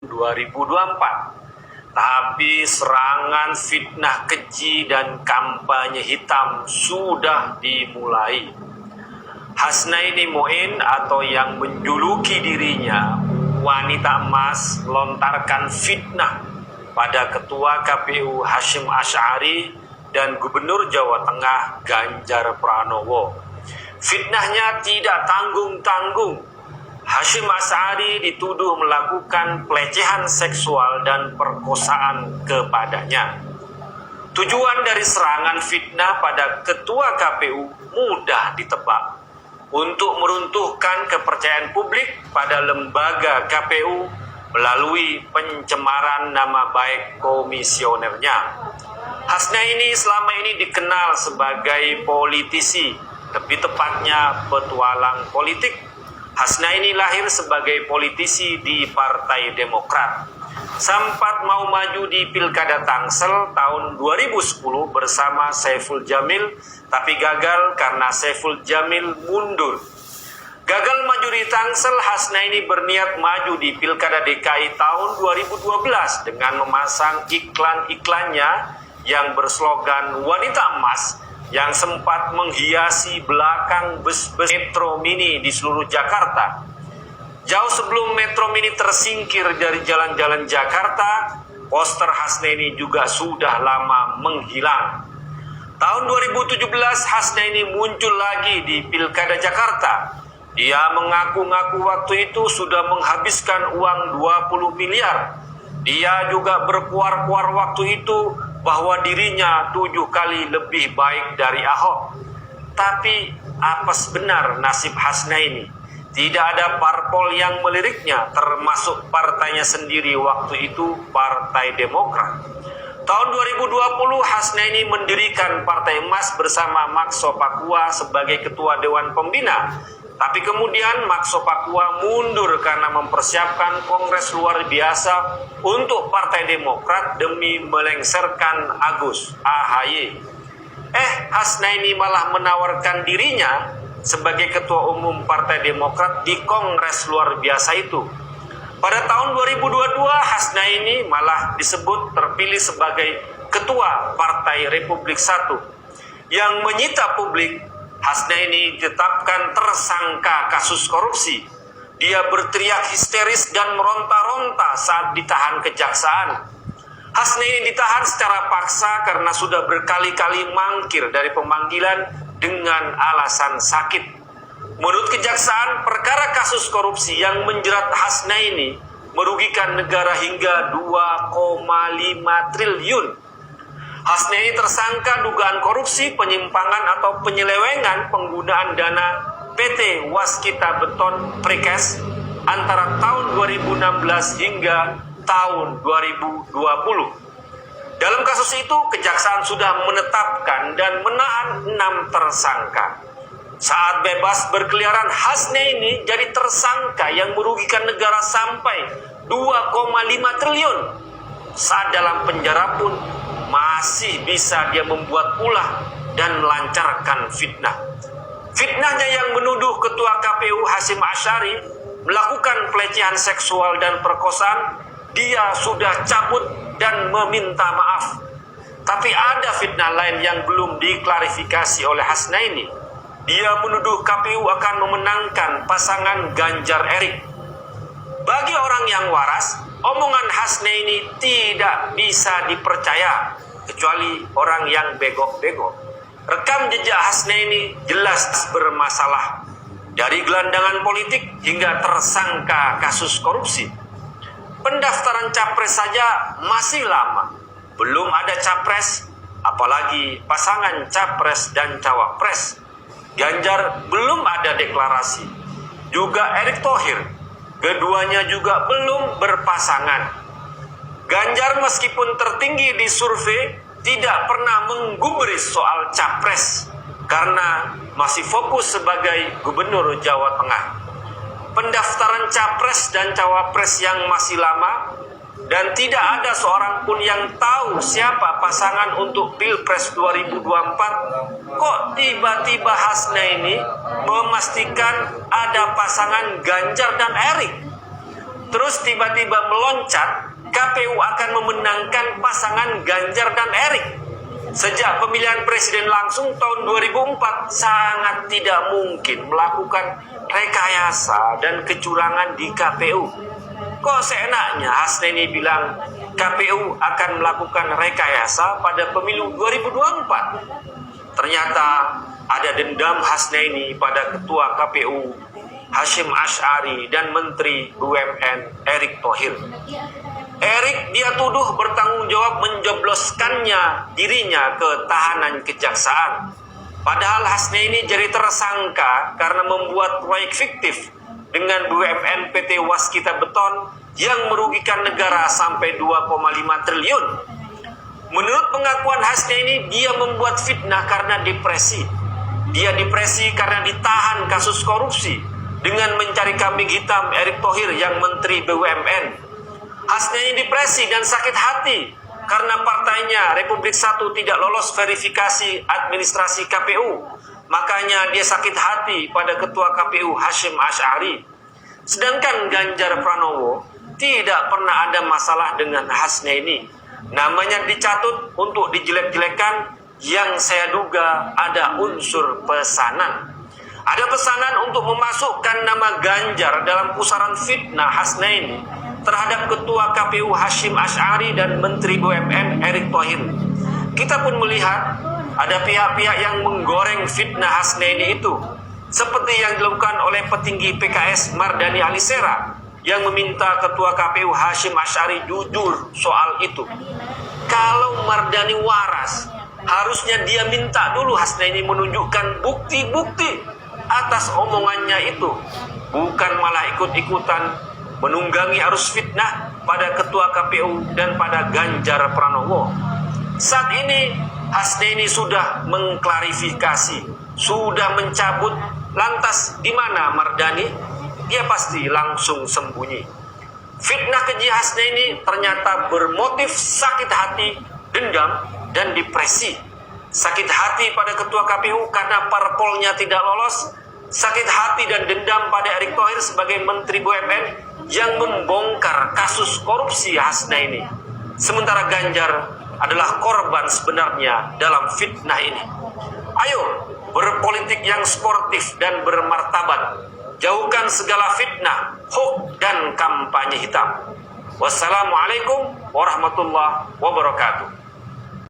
2024. Tapi serangan fitnah keji dan kampanye hitam sudah dimulai. Hasnaini Muin atau yang menjuluki dirinya wanita emas lontarkan fitnah pada Ketua KPU Hasyim Asy'ari dan Gubernur Jawa Tengah Ganjar Pranowo. Fitnahnya tidak tanggung-tanggung. Hasyim Asy'ari dituduh melakukan pelecehan seksual dan perkosaan kepadanya. Tujuan dari serangan fitnah pada Ketua KPU mudah ditebak, untuk meruntuhkan kepercayaan publik pada lembaga KPU melalui pencemaran nama baik komisionernya. Hasnaini selama ini dikenal sebagai politisi, lebih tepatnya petualang politik. Hasnaini lahir sebagai politisi di Partai Demokrat. Sempat mau maju di Pilkada Tangsel tahun 2010 bersama Saiful Jamil, tapi gagal karena Saiful Jamil mundur. Gagal maju di Tangsel, Hasnaini berniat maju di Pilkada DKI tahun 2012 dengan memasang iklan-iklannya yang berslogan Wanita Emas, yang sempat menghiasi belakang bus-bus Metro Mini di seluruh Jakarta. Jauh sebelum Metro Mini tersingkir dari jalan-jalan Jakarta, poster Hasnaini juga sudah lama menghilang. Tahun 2017, Hasnaini muncul lagi di Pilkada Jakarta. Dia mengaku-ngaku waktu itu sudah menghabiskan uang 20 miliar. Dia juga berkuar-kuar waktu itu bahwa dirinya 7 kali lebih baik dari Ahok. Tapi apa sebenar nasib Hasnaini? Tidak ada parpol yang meliriknya, termasuk partainya sendiri waktu itu, Partai Demokrat. Tahun 2020, Hasnaini mendirikan Partai Emas bersama Maxo Pakua sebagai Ketua Dewan Pembina. Tapi kemudian Maxo Pakua mundur karena mempersiapkan kongres luar biasa untuk Partai Demokrat demi melengsarkan Agus AHY. Hasnaini malah menawarkan dirinya sebagai Ketua Umum Partai Demokrat di kongres luar biasa itu. Pada tahun 2022, Hasnaini malah disebut terpilih sebagai Ketua Partai Republik 1. Yang menyita publik, Hasnaini ditetapkan tersangka kasus korupsi. Dia berteriak histeris dan meronta-ronta saat ditahan kejaksaan. Hasnaini ditahan secara paksa karena sudah berkali-kali mangkir dari pemanggilan dengan alasan sakit. Menurut kejaksaan, perkara kasus korupsi yang menjerat Hasnaini merugikan negara hingga 2,5 triliun. Hasnaini tersangka dugaan korupsi, penyimpangan atau penyelewengan penggunaan dana PT Waskita Beton Precast antara tahun 2016 hingga tahun 2020. Dalam kasus itu, kejaksaan sudah menetapkan dan menahan 6 tersangka. Saat bebas berkeliaran, Hasnaini jadi tersangka yang merugikan negara sampai 2,5 triliun. Saat dalam penjara pun masih bisa dia membuat ulah dan melancarkan fitnah. Fitnahnya yang menuduh Ketua KPU Hasyim Asy'ari melakukan pelecehan seksual dan perkosaan, dia sudah cabut dan meminta maaf. Tapi ada fitnah lain yang belum diklarifikasi oleh Hasnaini. Dia menuduh KPU akan memenangkan pasangan Ganjar Erik. Bagi orang yang waras, omongan Hasnaini tidak bisa dipercaya, kecuali orang yang bego-bego. Rekam jejak Hasnaini jelas bermasalah, dari gelandangan politik hingga tersangka kasus korupsi. Pendaftaran capres saja masih lama, belum ada capres, apalagi pasangan capres dan cawapres. Ganjar belum ada deklarasi, juga Erick Thohir, keduanya juga belum berpasangan. Ganjar meskipun tertinggi di survei tidak pernah menggubris soal capres karena masih fokus sebagai Gubernur Jawa Tengah. Pendaftaran capres dan cawapres yang masih lama dan tidak ada seorang pun yang tahu siapa pasangan untuk Pilpres 2024. Kok tiba-tiba Hasnaini memastikan ada pasangan Ganjar dan Erik? terus tiba-tiba meloncat, KPU akan memenangkan pasangan Ganjar dan Erik. Sejak pemilihan presiden langsung tahun 2004, sangat tidak mungkin melakukan rekayasa dan kecurangan di KPU. Kok seenaknya Hasnaini bilang KPU akan melakukan rekayasa pada pemilu 2024? Ternyata ada dendam Hasnaini pada Ketua KPU Hasyim Asy'ari dan Menteri BUMN Erick Thohir. Erick dia tuduh bertanggung jawab menjebloskannya dirinya ke tahanan kejaksaan. Padahal Hasnaini jadi tersangka karena membuat proyek fiktif dengan BUMN PT Waskita Beton yang merugikan negara sampai 2,5 triliun. Menurut pengakuan Hasnaini, dia membuat fitnah karena depresi. Dia depresi karena ditahan kasus korupsi dengan mencari kambing hitam Erick Thohir yang Menteri BUMN. Hasnaini depresi dan sakit hati karena partainya Republik 1 tidak lolos verifikasi administrasi KPU. Makanya dia sakit hati pada Ketua KPU Hasyim Asy'ari. Sedangkan Ganjar Pranowo tidak pernah ada masalah dengan Hasnaini. Namanya dicatut untuk dijelek-jelekan yang saya duga ada unsur pesanan. Ada pesanan untuk memasukkan nama Ganjar dalam pusaran fitnah Hasnaini terhadap Ketua KPU Hasyim Asy'ari dan Menteri BUMN Erick Thohir. Kita pun melihat ada pihak-pihak yang menggoreng fitnah Hasnaini itu, seperti yang dilakukan oleh petinggi PKS Mardhani Alisera yang meminta Ketua KPU Hasyim Asy'ari jujur soal itu. Kalau Mardhani waras, harusnya dia minta dulu Hasnaini menunjukkan bukti-bukti atas omongannya itu, bukan malah ikut-ikutan menunggangi arus fitnah pada Ketua KPU dan pada Ganjar Pranowo. Saat ini Hasnaini sudah mengklarifikasi, sudah mencabut. Lantas di mana Mardhani? Dia pasti langsung sembunyi. Fitnah keji Hasnaini ternyata bermotif sakit hati, dendam, dan depresi. Sakit hati pada Ketua KPU karena parpolnya tidak lolos. Sakit hati dan dendam pada Erick Thohir sebagai Menteri BUMN yang membongkar kasus korupsi Hasnaini. Sementara Ganjar adalah korban sebenarnya dalam fitnah ini. Ayo berpolitik yang sportif dan bermartabat. Jauhkan segala fitnah, hoax, dan kampanye hitam. Wassalamualaikum warahmatullahi wabarakatuh.